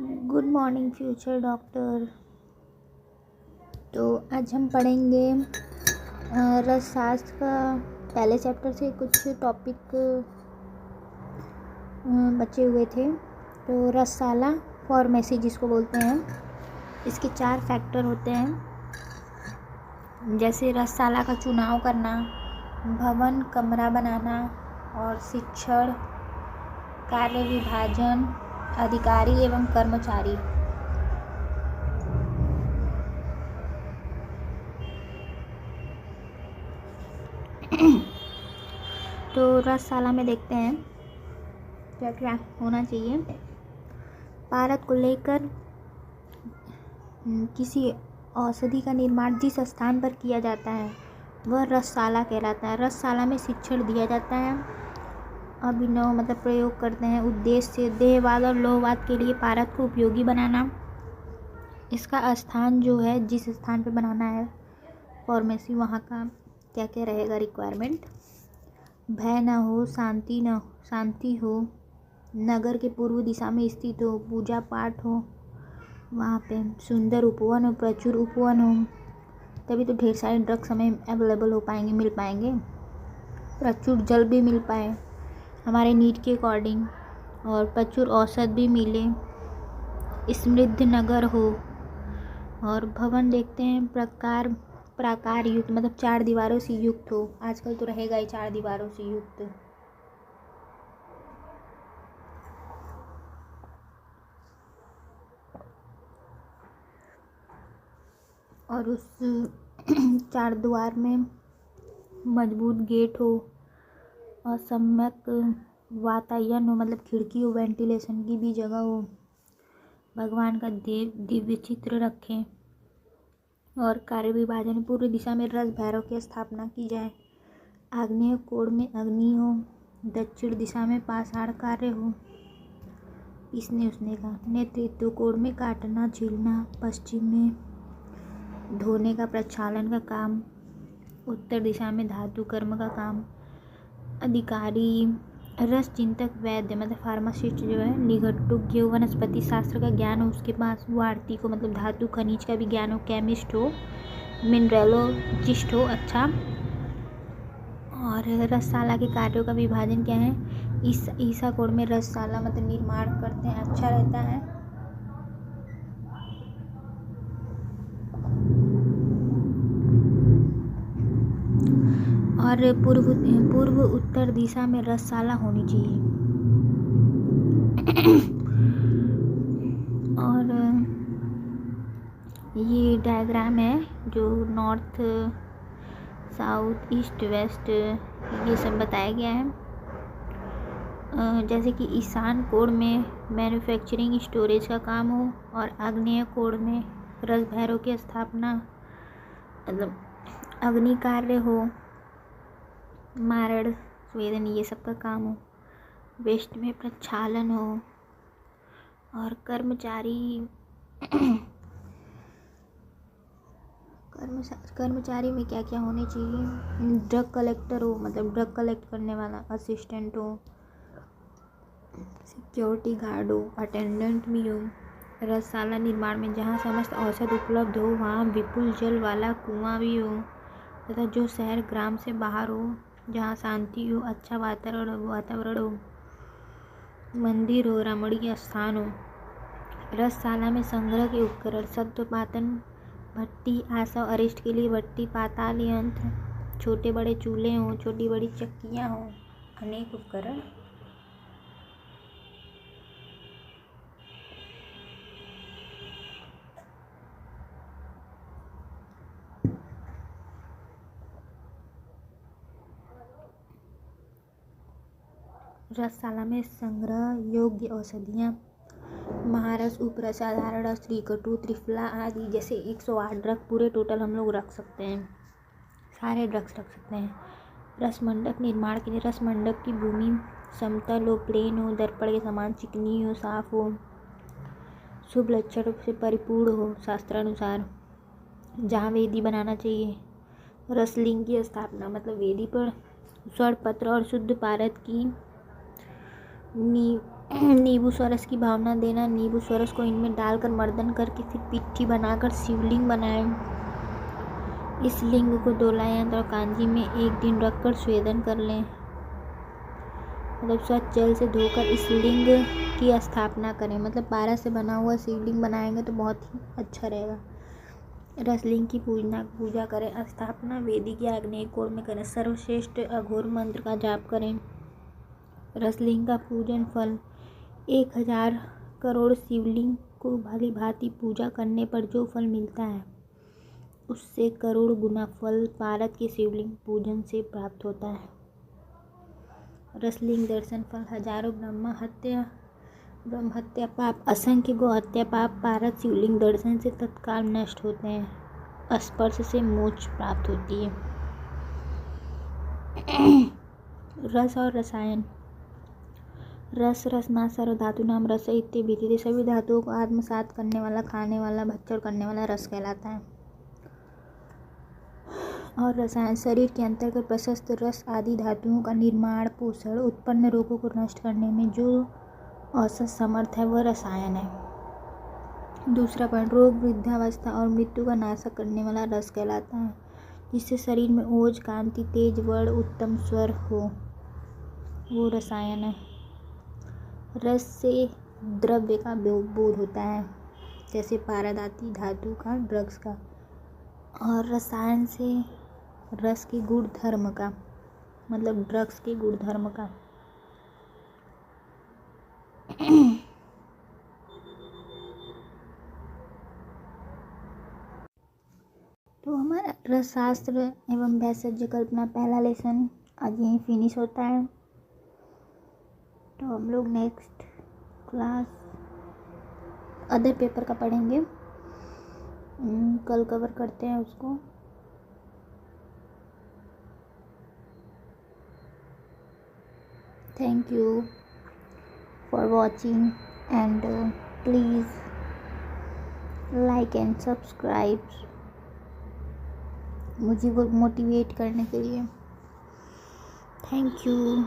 Good morning future doctor. तो आज हम पढ़ेंगे रसशास्त्र का पहले चैप्टर से कुछ टॉपिक बचे हुए थे। तो रसशाला फार्मेसी जिसको बोलते हैं, इसके 4 फैक्टर होते हैं, जैसे रसशाला का चुनाव करना, भवन कमरा बनाना और शिक्षण, कार्य विभाजन, अधिकारी एवं कर्मचारी। तो रसशाला में देखते हैं क्या क्या होना चाहिए। पारद को लेकर किसी औषधि का निर्माण जिस स्थान पर किया जाता है वह रसशाला कहलाता है। रसशाला में शिक्षण दिया जाता है। अभिनव मतलब प्रयोग करते हैं उद्देश्य से देहवाद और लोहवाद के लिए पारद को उपयोगी बनाना। इसका स्थान जो है, जिस स्थान पे बनाना है फार्मेसी, वहाँ का क्या क्या रहेगा रिक्वायरमेंट। भय न हो, शांति हो, नगर के पूर्व दिशा में स्थित हो, पूजा पाठ हो, वहाँ पे सुंदर उपवन हो, प्रचुर उपवन हो, तभी तो ढेर सारे ड्रग्स हमें अवेलेबल हो पाएंगे, मिल पाएंगे। प्रचुर जल भी मिल पाए हमारे नीड के अकॉर्डिंग, और प्रचुर औषध भी मिले, समृद्ध नगर हो। और भवन देखते हैं प्राकार युक्त, मतलब 4 दीवारों से युक्त हो। आजकल तो रहेगा ही 4 दीवारों से युक्त। और उस 4 द्वार में मजबूत गेट हो और सम्यक वातायन हो, मतलब खिड़की हो, वेंटिलेशन की भी जगह हो। भगवान का दिव्य चित्र रखें। और कार्य विभाजन, पूर्व दिशा में रस भैरव की स्थापना की जाए। आग्नेय कोण में अग्नि हो, दक्षिण दिशा में पाषाण कार्य हो, इसने उसने का। नेतृत्व कोण में काटना छीलना, पश्चिम में धोने का प्रक्षालन का काम, उत्तर दिशा में धातु कर्म का काम। अधिकारी रस चिंतक वैद्य, मतलब फार्मासिस्ट जो है, निघंटुज्ञ वनस्पति शास्त्र का ज्ञान हो उसके पास, वो आरती को मतलब धातु खनिज का भी ज्ञान हो, केमिस्ट हो, मिनरलोजिस्ट हो अच्छा। और रसशाला के कार्यों का विभाजन क्या है। ईसा कोण में रसशाला मतलब निर्माण करते हैं, अच्छा रहता है। और पूर्व उत्तर दिशा में रसशाला होनी चाहिए। और ये डायग्राम है जो नॉर्थ साउथ ईस्ट वेस्ट ये सब बताया गया है। जैसे कि ईशान कोण में मैन्युफैक्चरिंग स्टोरेज का काम हो, और आग्नेय कोण में रस भैरव की स्थापना मतलब अग्नि कार्य हो, मारण स्वेदन ये सब का काम हो। वेस्ट में प्रक्षालन हो। और कर्मचारी में क्या क्या होने चाहिए। ड्रग कलेक्टर हो, मतलब ड्रग कलेक्ट करने वाला, असिस्टेंट हो, सिक्योरिटी गार्ड हो, अटेंडेंट भी हो। रसशाला निर्माण में जहाँ समस्त औषध उपलब्ध हो वहाँ विपुल जल वाला कुआं भी हो, तथा जो शहर ग्राम से बाहर हो, जहाँ शांति हो, अच्छा वातावरण हो, मंदिर हो, रमणीय स्थान हो। रसशाला में संग्रह के उपकरण, सत्वपातन भट्टी, आसव अरिष्ट के लिए भट्टी, पाताल यंत्र, छोटे बड़े चूल्हे हों, छोटी बड़ी चक्कियाँ हों, अनेक उपकरण। रसशाला में संग्रह योग्य औषधियाँ, महारस, उपरस, साधारण रस, त्रिकटु, त्रिफला आदि, जैसे 108 ड्रग पूरे टोटल हम लोग रख सकते हैं, सारे ड्रग्स रख सकते हैं। रस मंडप निर्माण के लिए रस मंडप की भूमि समतल हो, प्लेन हो, दर्पण के समान चिकनी हो, साफ हो, शुभ लक्षण से परिपूर्ण हो शास्त्रानुसार। जहाँ वेदी बनाना चाहिए। रसलिंग की स्थापना, मतलब वेदी पर स्वर्ण पत्र और शुद्ध पारद की नींबू स्वरस की भावना देना, नींबू स्वरस को इनमें डालकर मर्दन करके फिर पिट्ठी बनाकर शिवलिंग बनाएं। इस लिंग को डोलायंत्र और कांजी में 1 दिन रखकर स्वेदन कर लें, मतलब स्वच्छ जल से धोकर इस लिंग की स्थापना करें। मतलब 12 से बना हुआ शिवलिंग बनाएंगे तो बहुत ही अच्छा रहेगा। रसलिंग की पूजा करें। स्थापना वेदिक या आग्नेय कोण में करें। सर्वश्रेष्ठ अघोर मंत्र का जाप करें। रसलिंग का पूजन फल 1000 करोड़ शिवलिंग को भली भांति पूजा करने पर जो फल मिलता है उससे करोड़ गुना फल भारत के शिवलिंग पूजन से प्राप्त होता है। रसलिंग दर्शन फल हजारों ब्रह्म हत्या पाप, असंख्य गो हत्या पाप भारत शिवलिंग दर्शन से तत्काल नष्ट होते हैं। स्पर्श से मोक्ष प्राप्त होती है। रस और रसायन। रस रसनासर और धातु नाम रस इत्यादि सभी धातुओं को आत्मसात करने वाला, खाने वाला, भक्षण करने वाला रस कहलाता है। और रसायन शरीर के अंतर्गत प्रशस्त रस आदि धातुओं का निर्माण, पोषण, उत्पन्न रोगों को नष्ट करने में जो औसत समर्थ है वह रसायन है। दूसरा पॉइंट, रोग, वृद्धावस्था और मृत्यु का नाशक करने वाला रस कहलाता है। जिससे शरीर में ओज, कांति, तेज, वर्ण, उत्तम स्वर हो, वो रसायन है। रस से द्रव्य का बोध होता है, जैसे पारदाती धातु का, ड्रग्स का। और रसायन से रस के गुण धर्म का, मतलब ड्रग्स के गुण धर्म का। तो हमारा रसशास्त्र एवं भैषज कल्पना पहला लेसन आज यहीं फिनिश होता है। तो हम लोग नेक्स्ट क्लास अदर पेपर का पढ़ेंगे, कल कवर करते हैं उसको। Thank you for watching and please like and subscribe मुझे वो मोटिवेट करने के लिए। Thank you.